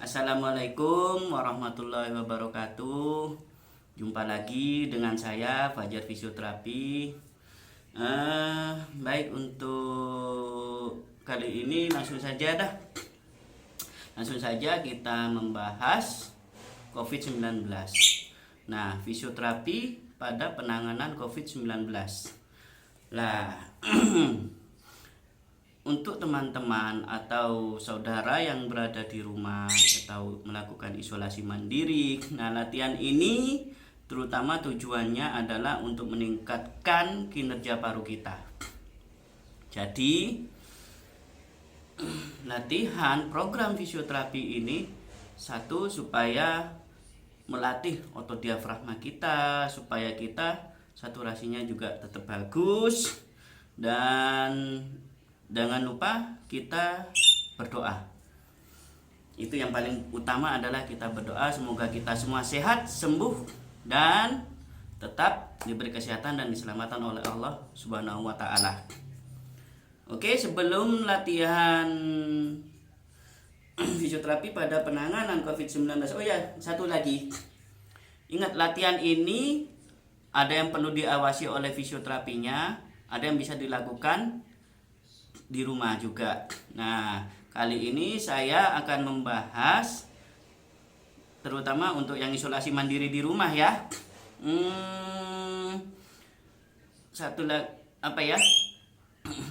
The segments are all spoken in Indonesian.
Assalamualaikum warahmatullahi wabarakatuh. Jumpa lagi dengan saya Fajar Fisioterapi. Baik, untuk kali ini langsung saja kita membahas COVID-19. Nah, fisioterapi pada penanganan COVID-19. Lah, untuk teman-teman atau saudara yang berada di rumah atau melakukan isolasi mandiri, nah latihan ini terutama tujuannya adalah untuk meningkatkan kinerja paru kita. Jadi latihan program fisioterapi ini satu, supaya melatih otot diafragma kita, supaya kita saturasinya juga tetap bagus, dan jangan lupa kita berdoa. Itu yang paling utama adalah kita berdoa semoga kita semua sehat, sembuh, dan tetap diberi kesehatan dan diselamatkan oleh Allah Subhanahu wa taala. Oke, sebelum latihan fisioterapi pada penanganan COVID-19. Oh ya, satu lagi. Ingat, latihan ini ada yang perlu diawasi oleh fisioterapinya, ada yang bisa dilakukan di rumah juga. Nah, kali ini saya akan membahas terutama untuk yang isolasi mandiri di rumah ya.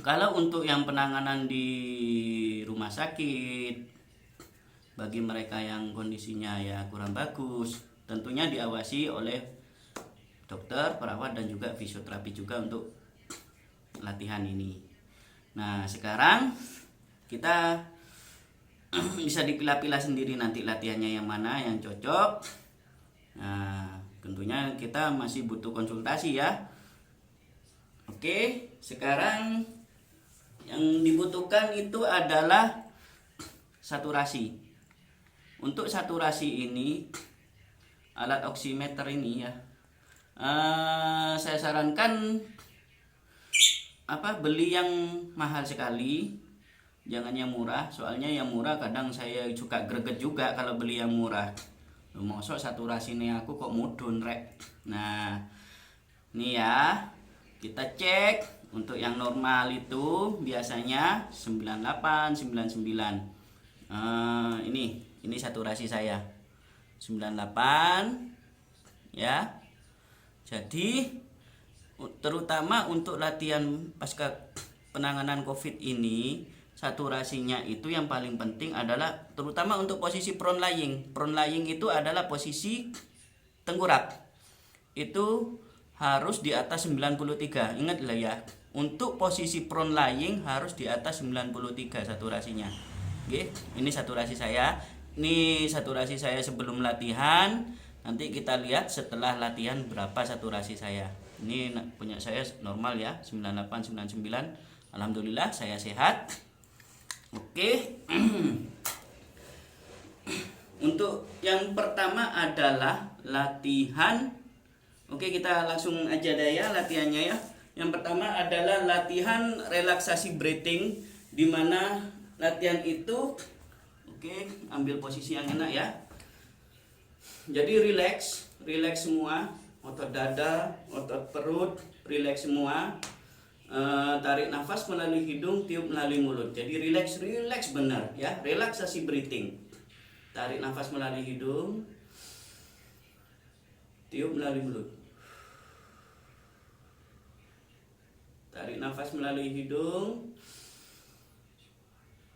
Kalau untuk yang penanganan di rumah sakit, bagi mereka yang kondisinya ya kurang bagus, tentunya diawasi oleh dokter, perawat, dan juga fisioterapi juga untuk latihan ini. Nah, sekarang kita bisa dipilah-pilah sendiri nanti latihannya yang mana yang cocok. Nah, tentunya kita masih butuh konsultasi ya. Oke, sekarang yang dibutuhkan itu adalah saturasi. Untuk saturasi ini, alat oximeter ini ya, saya sarankan beli yang mahal sekali, jangan yang murah. Soalnya yang murah kadang saya suka greget juga kalau beli yang murah. Mosok saturasi ini aku kok mudun rek. Nah, ini ya, kita cek. Untuk yang normal itu biasanya 98, 99. Ini saturasi saya 98 ya. Jadi terutama untuk latihan pasca penanganan COVID ini, saturasinya itu yang paling penting adalah terutama untuk posisi prone lying. Prone lying itu adalah posisi tengkurap. Itu harus di atas 93. Ingat lah ya, untuk posisi prone lying harus di atas 93 saturasinya. Oke, ini saturasi saya. Ini saturasi saya sebelum latihan. Nanti kita lihat setelah latihan berapa saturasi saya. Ini punya saya normal ya, 98, 99. Alhamdulillah saya sehat. Oke. Untuk yang pertama adalah latihan. Oke, kita langsung aja deh ya latihannya ya. Yang pertama adalah latihan relaksasi breathing, di mana latihan itu ambil posisi yang enak ya. Jadi relax semua. Otot dada, otot perut, rileks semua. Tarik nafas melalui hidung, tiup melalui mulut. Jadi rileks benar ya. Relaksasi breathing. Tarik nafas melalui hidung, tiup melalui mulut. Tarik nafas melalui hidung,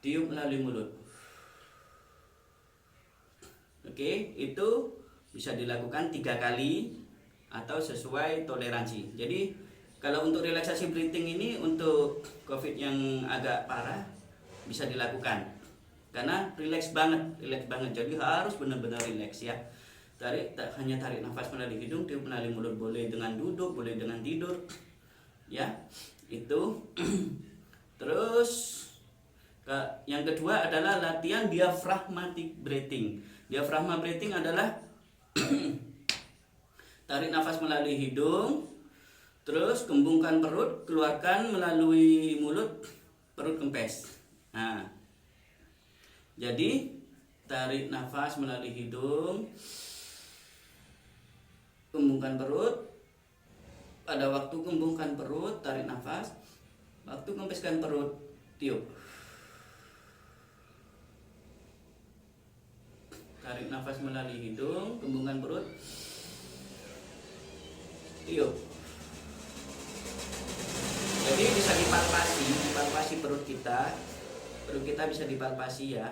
tiup melalui mulut. Oke, itu bisa dilakukan 3 kali atau sesuai toleransi. Jadi kalau untuk relaksasi breathing ini untuk COVID yang agak parah bisa dilakukan karena rileks banget. Jadi harus benar-benar rileks ya. Hanya tarik nafas melalui hidung, tiup melalui mulut. Boleh dengan duduk, boleh dengan tidur ya. Itu terus yang kedua adalah latihan diaphragmatic breathing. Diaphragma breathing adalah tarik nafas melalui hidung, terus kembungkan perut, keluarkan melalui mulut, perut kempes. Nah, jadi Tarik nafas melalui hidung, kembungkan perut. Pada waktu kembungkan perut, tarik nafas. Waktu kempeskan perut, tiup. Tarik nafas melalui hidung, kembungkan perut, tiup. Jadi bisa dipalpasi perut kita. Perut kita bisa dipalpasi ya,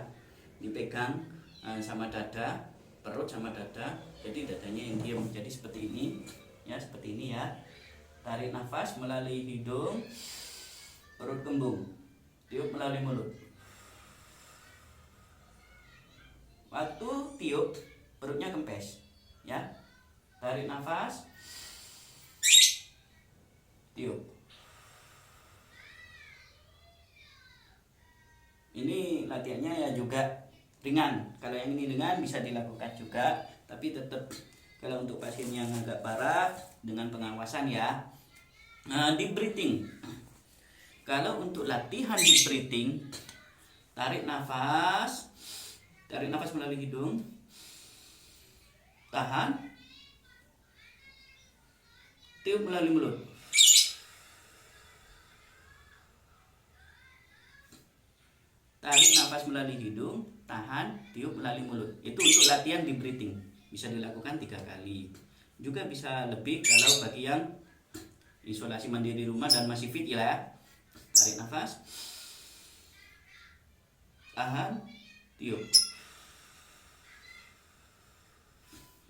dipegang sama dada, perut sama dada. Jadi dadanya yang diam. Jadi seperti ini, ya seperti ini ya. Tarik nafas melalui hidung, perut kembung, tiup melalui mulut. Waktu tiup, perutnya kempes, ya. Tarik nafas, tiup. Ini latihannya ya juga ringan. Kalau yang ini ringan bisa dilakukan juga, tapi tetap kalau untuk pasien yang agak parah dengan pengawasan ya. Deep breathing. Kalau untuk latihan deep breathing, tarik nafas melalui hidung, tahan, tiup melalui mulut. Tarik nafas melalui hidung, tahan, tiup melalui mulut. Itu untuk latihan deep breathing. Bisa dilakukan 3 kali. Juga bisa lebih kalau bagi yang isolasi mandiri di rumah dan masih fit ya. Tarik nafas, tahan, tiup.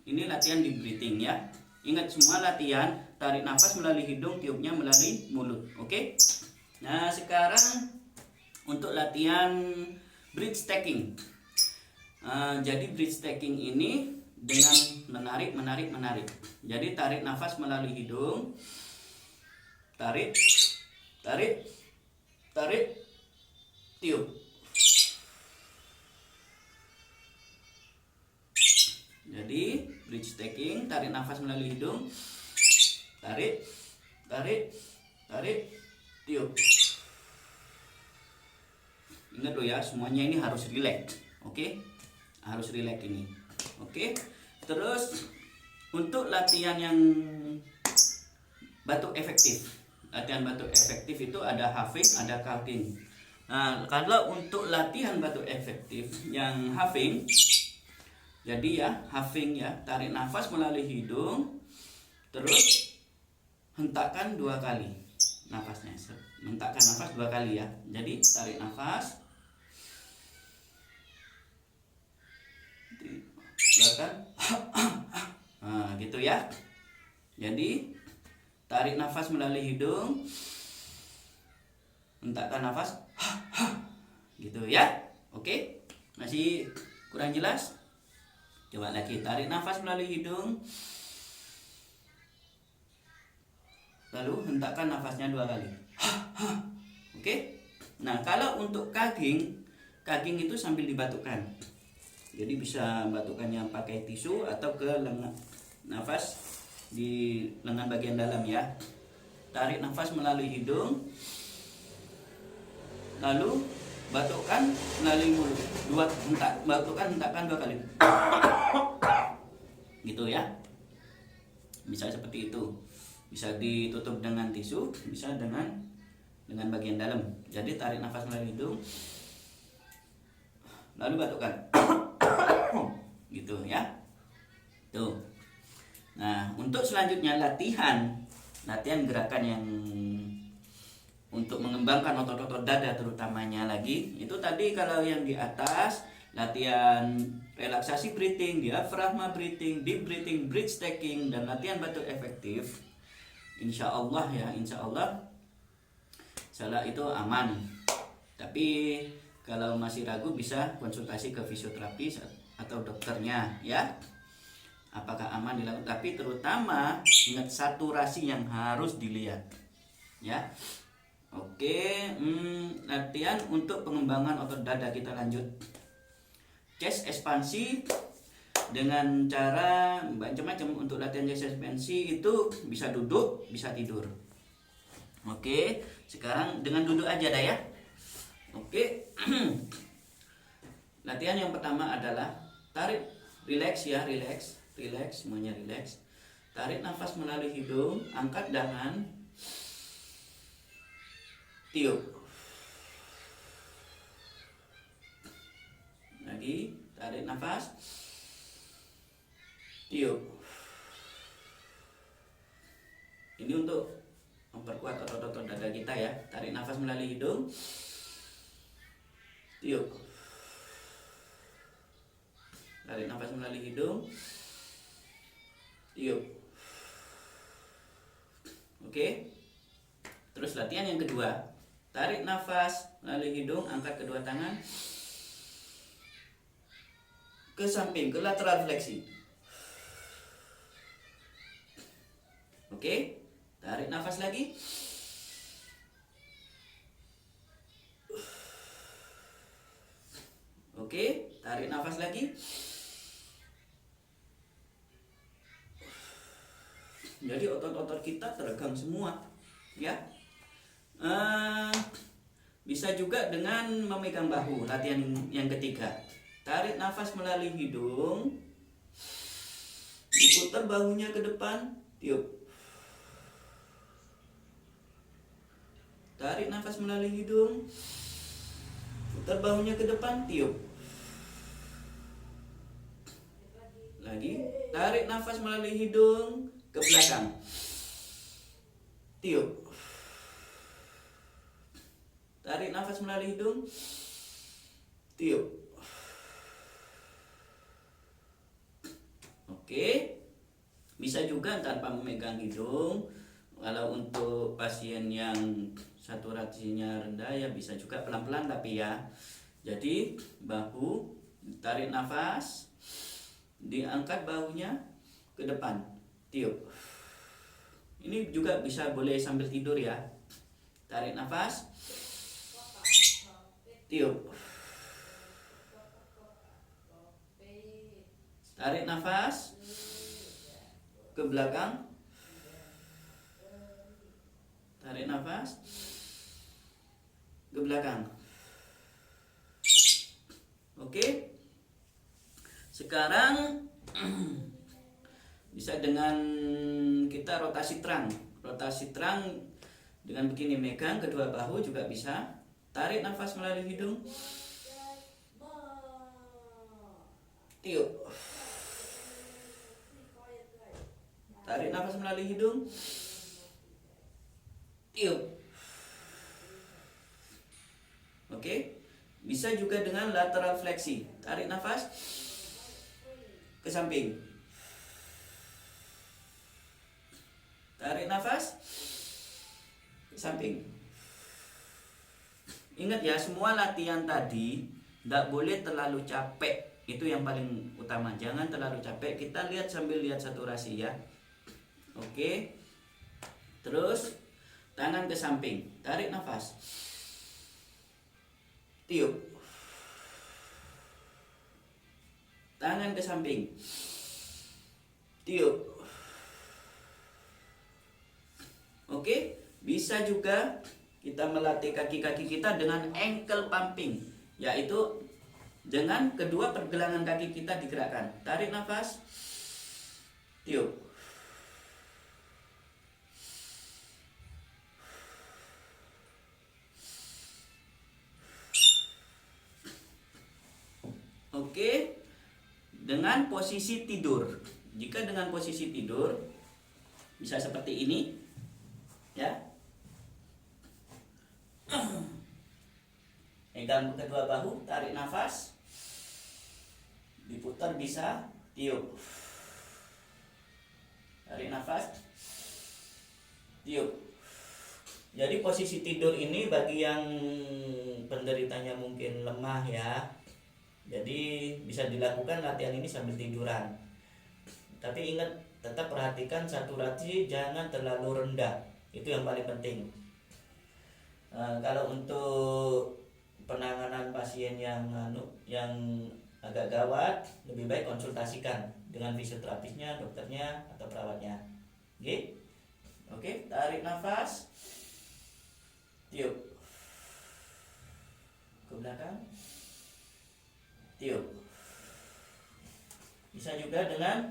Ini latihan deep breathing ya. Ingat semua latihan, tarik nafas melalui hidung, tiupnya melalui mulut. Oke? Nah, sekarang untuk latihan bridge stacking. Jadi bridge stacking ini dengan menarik. Jadi tarik nafas melalui hidung, tarik, tiup. Jadi bridge stacking, tarik nafas melalui hidung, tarik, tiup. Ingat loh ya, semuanya ini harus relax. Oke? Harus relax ini. Oke? Terus untuk latihan yang batuk efektif. Latihan batuk efektif itu ada huffing, ada coughing. Nah, kalau untuk latihan batuk efektif yang huffing, jadi ya, huffing ya, tarik nafas melalui hidung, terus hentakkan 2 kali nafasnya. Hentakkan nafas 2 kali ya. Jadi tarik nafas, belakang, nah, gitu ya. Jadi tarik nafas melalui hidung, hentakkan nafas, gitu ya. Oke, masih kurang jelas? Coba lagi, tarik nafas melalui hidung, lalu hentakkan nafasnya 2 kali. Oke. Nah, kalau untuk kaging itu sambil dibatukkan. Jadi bisa batukkannya pakai tisu atau ke lengan, nafas di lengan bagian dalam ya. Tarik nafas melalui hidung, lalu batukkan melalui mulut. Hentakkan 2 kali. Gitu ya. Bisa seperti itu. Bisa ditutup dengan tisu, bisa dengan bagian dalam. Jadi tarik nafas melalui hidung, lalu batukkan. Gitu ya. Tuh. Nah, untuk selanjutnya latihan gerakan yang untuk mengembangkan otot-otot dada terutamanya lagi. Itu tadi kalau yang di atas latihan relaksasi breathing, diafragma breathing, deep breathing, bridge stacking, dan latihan batuk efektif. Insya Allah salah itu aman. Tapi kalau masih ragu bisa konsultasi ke fisioterapi atau dokternya ya. Apakah aman dilakukan? Tapi terutama ingat saturasi yang harus dilihat ya. Oke, latihan untuk pengembangan otot dada kita lanjut. Chest ekspansi dengan cara macam-macam. Untuk latihan chest ekspansi itu bisa duduk, bisa tidur. Oke, sekarang dengan duduk aja dah ya. Oke. latihan yang pertama adalah tarik, relax ya, relax, semuanya relax. Tarik nafas melalui hidung, angkat tangan, tiup. Lagi, tarik nafas, tiup. Ini untuk memperkuat otot-otot dada kita ya. Tarik nafas melalui hidung, tiup. Tarik nafas melalui hidung, tiup. Oke. Terus latihan yang kedua, tarik nafas melalui hidung, angkat kedua tangan ke samping, ke lateral fleksi. Oke, tarik nafas lagi. Oke, tarik nafas lagi. Jadi otot-otot kita teregang semua, ya. Bisa juga dengan memegang bahu. Latihan yang ketiga, tarik nafas melalui hidung, diputar bahunya ke depan, tiup. Tarik nafas melalui hidung, putar bahunya ke depan, tiup. Lagi, tarik nafas melalui hidung ke belakang, tiup. Tarik nafas melalui hidung, tiup. Oke, bisa juga tanpa memegang hidung. Kalau untuk pasien yang saturasinya rendah ya bisa juga pelan-pelan tapi ya. Jadi bahu, tarik nafas, diangkat bahunya ke depan, tiup. Ini juga bisa boleh sambil tidur ya. Tarik nafas, tiup. Tarik nafas ke belakang, tarik nafas ke belakang. Oke. Sekarang bisa dengan kita rotasi terang. Rotasi terang dengan begini, megang kedua bahu juga bisa. Tarik nafas melalui hidung, tiup. Tarik nafas melalui hidung, tiup. Oke. Bisa juga dengan lateral fleksi. Tarik nafas ke samping. Tarik nafas ke samping. Ingat ya, semua latihan tadi tidak boleh terlalu capek. Itu yang paling utama. Jangan terlalu capek. Kita lihat sambil lihat saturasi ya. Oke. Terus tangan ke samping. Tarik nafas, tiup. Tangan ke samping, tiup. Oke. Bisa juga kita melatih kaki-kaki kita dengan ankle pumping, yaitu dengan kedua pergelangan kaki kita digerakkan. Tarik nafas, tiup. Oke. Dengan posisi tidur. Jika dengan posisi tidur bisa seperti ini, ya. Pegang kedua bahu, tarik nafas, diputar bisa, tiup. Tarik nafas, tiup. Jadi posisi tidur ini bagi yang penderitanya mungkin lemah ya. Jadi bisa dilakukan latihan ini sambil tiduran. Tapi ingat, tetap perhatikan saturasi jangan terlalu rendah. Itu yang paling penting. Kalau untuk penanganan pasien yang agak gawat, lebih baik konsultasikan dengan fisioterapisnya, dokternya atau perawatnya. Oke? Oke, tarik nafas, tiup ke belakang, tiup. Bisa juga dengan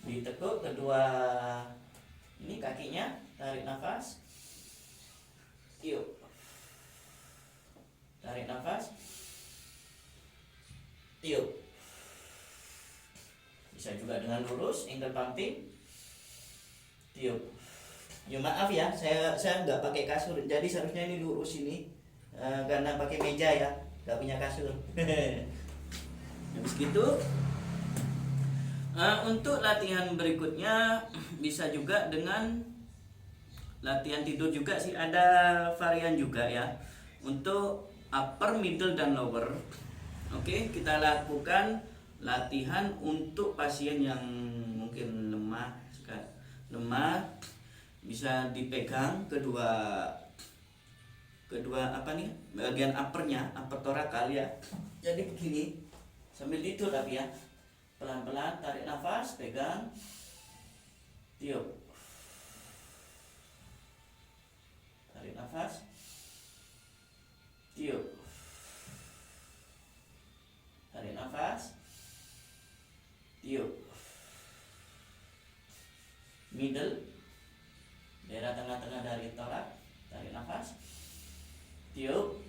ditekuk kedua ini kakinya, tarik nafas, tiup, tarik nafas, tiup. Bisa juga dengan lurus, ankle pumping, tiup. Ya maaf ya, saya nggak pakai kasur, jadi seharusnya ini lurus ini, karena pakai meja ya, nggak punya kasur. Habis gitu, untuk latihan berikutnya bisa juga dengan latihan tidur juga sih, ada varian juga ya, untuk upper, middle, dan lower. Oke, kita lakukan latihan untuk pasien yang mungkin lemah, bisa dipegang kedua apa nih, bagian uppernya, upper torakal ya. Jadi begini, sambil tidur tapi ya, pelan-pelan tarik nafas, pegang, tiup, tarik nafas, tiup, tarik nafas, tiup. Middle, daerah tengah-tengah dari torak, tarik nafas, tiup,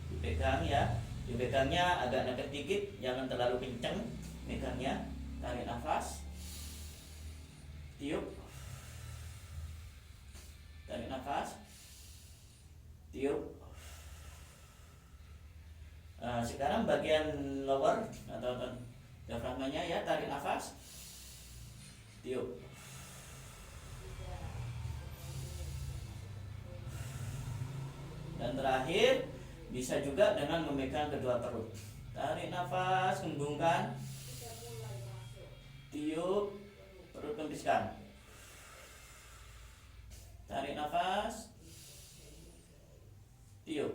dipegang ya, dipegangnya agak deket dikit, jangan terlalu kenceng megangnya, tarik nafas, tiup, tarik nafas, tiup. Sekarang bagian lower atau diafragmanya ya, tarik nafas, tiup. Dan terakhir bisa juga dengan memegang kedua perut. Tarik nafas, kembungkan, tiup, perut kempiskan. Tarik nafas, tiup.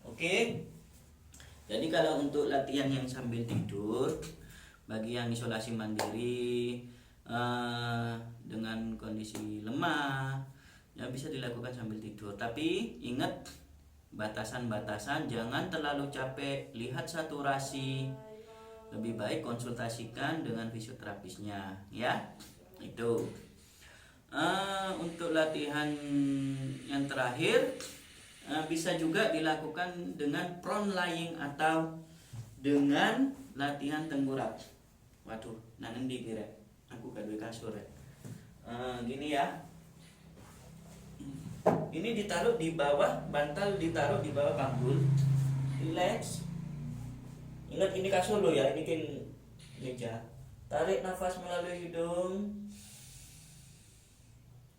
Oke. Jadi kalau untuk latihan yang sambil tidur, bagi yang isolasi mandiri dengan kondisi lemah, ya bisa dilakukan sambil tidur. Tapi ingat batasan-batasan, jangan terlalu capek, lihat saturasi. Lebih baik konsultasikan dengan fisioterapisnya ya. Itu. Untuk latihan yang terakhir, bisa juga dilakukan dengan prone lying atau dengan latihan tengkurap. Waduh, nanti dikira aku gak duwe kasur ya. Gini ya. Ini ditaruh di bawah, bantal ditaruh di bawah panggul. Relax. Ingat ini kasur lo ya, ini kan meja. Tarik nafas melalui hidung.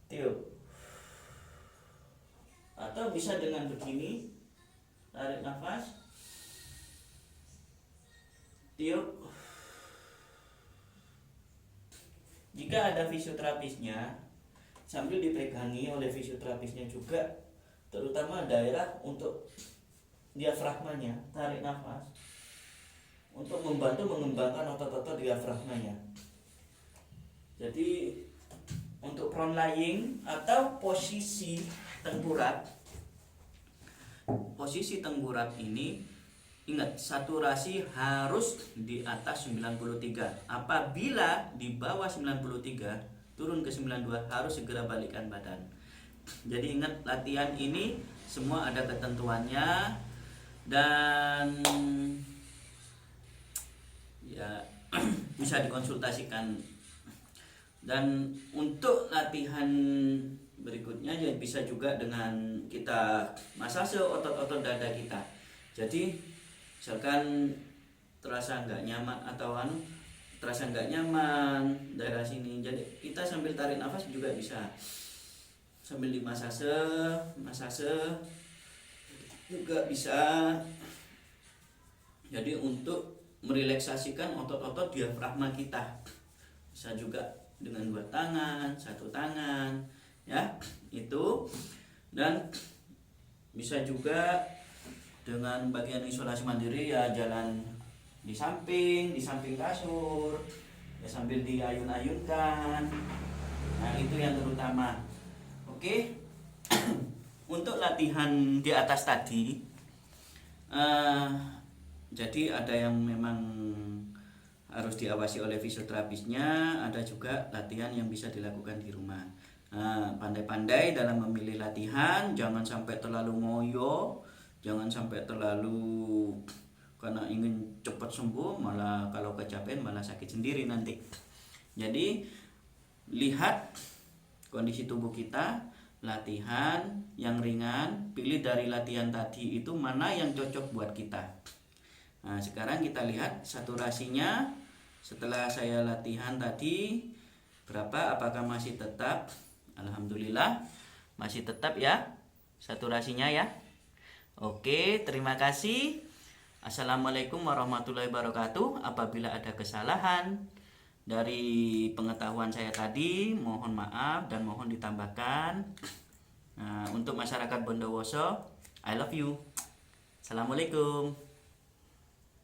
Tiup. Atau bisa dengan begini. Tarik nafas, tiup. Jika ada fisioterapisnya, sambil dipegangi oleh fisioterapisnya juga, terutama daerah untuk diafragmanya, tarik nafas untuk membantu mengembangkan otot-otot diafragmanya. Jadi untuk prone lying atau posisi tengkurap ini, ingat saturasi harus di atas 93. Apabila di bawah 93 turun ke 92, harus segera balikkan badan. Jadi ingat, latihan ini semua ada ketentuannya dan ya bisa dikonsultasikan. Dan untuk latihan berikutnya ya bisa juga dengan kita masase otot-otot dada kita. Jadi misalkan terasa nggak nyaman atau terasa nggak nyaman daerah sini, jadi kita sambil tarik nafas juga bisa, sambil dimasase juga bisa. Jadi untuk merelaksasikan otot-otot diafragma kita, bisa juga dengan 2 tangan, 1 tangan ya, itu. Dan bisa juga dengan bagian isolasi mandiri ya, jalan di samping kasur ya, sambil diayun-ayunkan. Nah, itu yang terutama. Oke. untuk latihan di atas tadi, jadi ada yang memang harus diawasi oleh fisioterapisnya, ada juga latihan yang bisa dilakukan di rumah. Pandai-pandai dalam memilih latihan, jangan sampai terlalu ngoyo, jangan sampai terlalu karena ingin cepat sembuh, malah kalau kecapean malah sakit sendiri nanti. Jadi lihat kondisi tubuh kita, latihan yang ringan, pilih dari latihan tadi itu mana yang cocok buat kita. Nah, sekarang kita lihat saturasinya setelah saya latihan tadi berapa, apakah masih tetap? Alhamdulillah masih tetap ya saturasinya ya. Oke, terima kasih. Assalamualaikum warahmatullahi wabarakatuh. Apabila ada kesalahan dari pengetahuan saya tadi, mohon maaf dan mohon ditambahkan. Untuk masyarakat Bondowoso, I love you. Assalamualaikum.